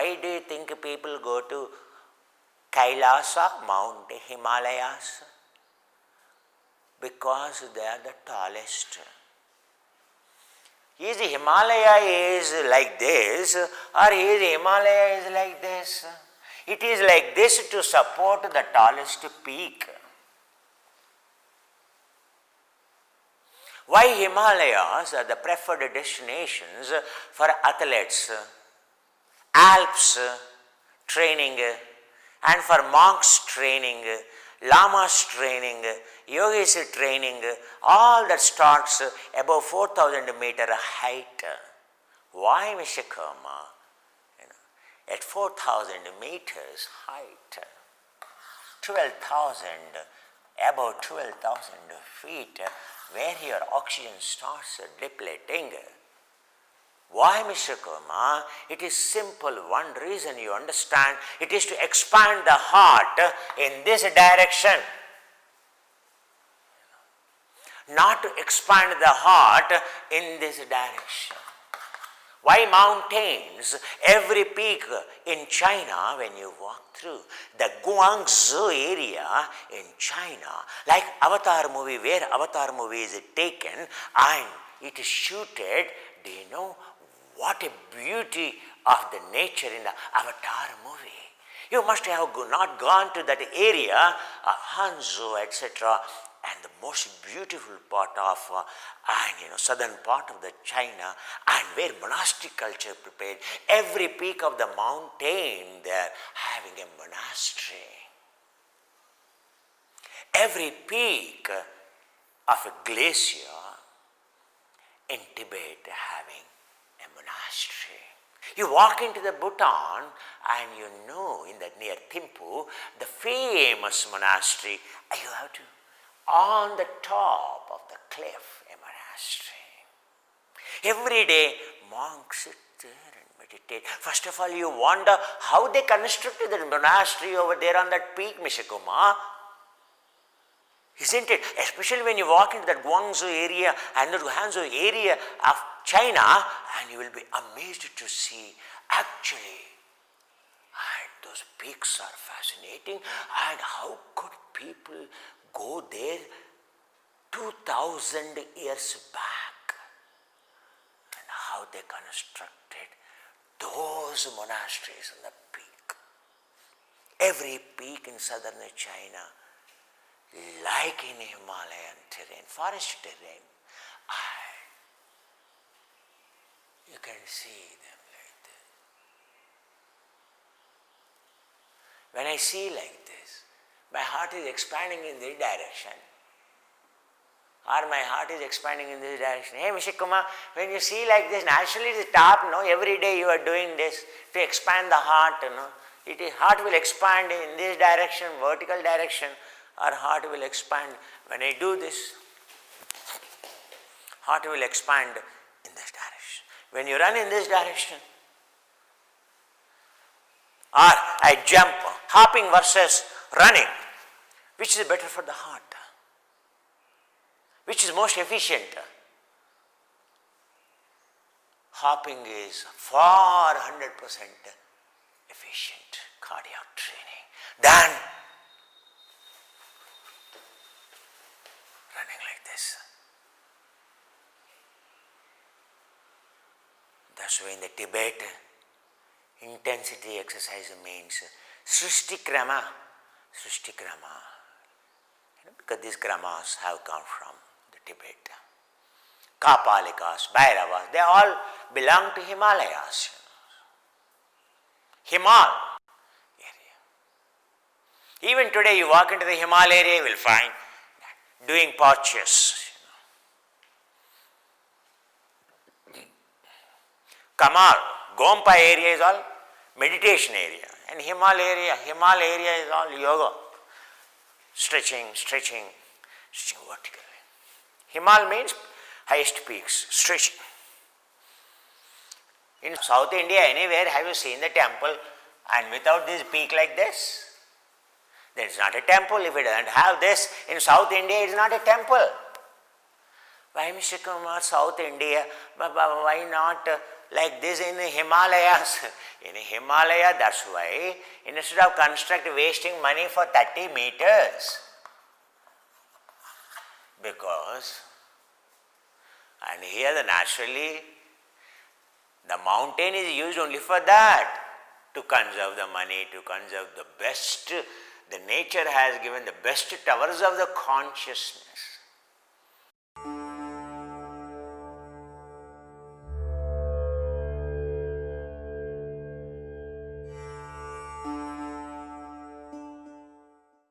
Why do you think people go to Kailasa, Mount Himalayas? Because they are the tallest. Is the Himalaya is like this, or is the Himalaya is like this? It is like this to support the tallest peak. Why Himalayas are the preferred destinations for athletes, Alps training, and for monks training, lamas training, yogis training, all that starts above 4,000 meter height. Why, Mr. Karma? At 4,000 meters height, 12,000, above 12,000 feet, where your oxygen starts depleting. Why, Mr. Kurma? It is simple. One reason you understand, it is to expand the heart in this direction. Not to expand the heart in this direction. Why mountains? Every peak in China, when you walk through the Guangzhou area in China, like Avatar movie, where Avatar movie is taken and it is shooted, do you know what a beauty of the nature in the Avatar movie? You must have not gone to that area of Hangzhou, etc., and the most beautiful part of southern part of the China, and where monastic culture prepared. Every peak of the mountain they are having a monastery. Every peak of a glacier in Tibet having a monastery. You walk into the Bhutan and you know in the near Thimphu, the famous monastery, you have to on the top of the cliff, a monastery. Every day, monks sit there and meditate. First of all, you wonder how they constructed the monastery over there on that peak, Mr. Kumar. Isn't it? Especially when you walk into that Guangzhou area and the Hangzhou area of China, and you will be amazed to see actually, and those peaks are fascinating, and how could people go there 2,000 years back, and how they constructed those monasteries on the peak. Every peak in southern China, like in Himalayan terrain, forest terrain, and you can see them like this. When I see like this, my heart is expanding in this direction, or my heart is expanding in this direction. Hey, Mr. Kumar, when you see like this, naturally it is top, no? Every day you are doing this to expand the heart, heart will expand in this direction, vertical direction, or heart will expand. When I do this, heart will expand in this direction. When you run in this direction, or I jump, hopping versus running, which is better for the heart? Which is most efficient? Hopping is far 100% efficient cardiac training than running like this. That's why in the Tibet, intensity exercise means Srishti Krama. Because these gramas have come from the Tibet. Kapalikas, Bhairavas, they all belong to Himalayas. Himal area. Even today you walk into the Himal area, you will find doing postures. Kamal, Gompa area is all meditation area, and Himal area is all yoga. Stretching vertically. Himal means highest peaks, stretching. In South India, anywhere have you seen the temple and without this peak like this? Then it's not a temple. If it doesn't have this, in South India it is not a temple. Why, Mr. Kumar, South India? Why not like this in the Himalayas? In Himalaya, that's why instead of wasting money for 30 meters, because, and here naturally the mountain is used only for that, to conserve the money, to conserve the best. The nature has given the best towers of the consciousness.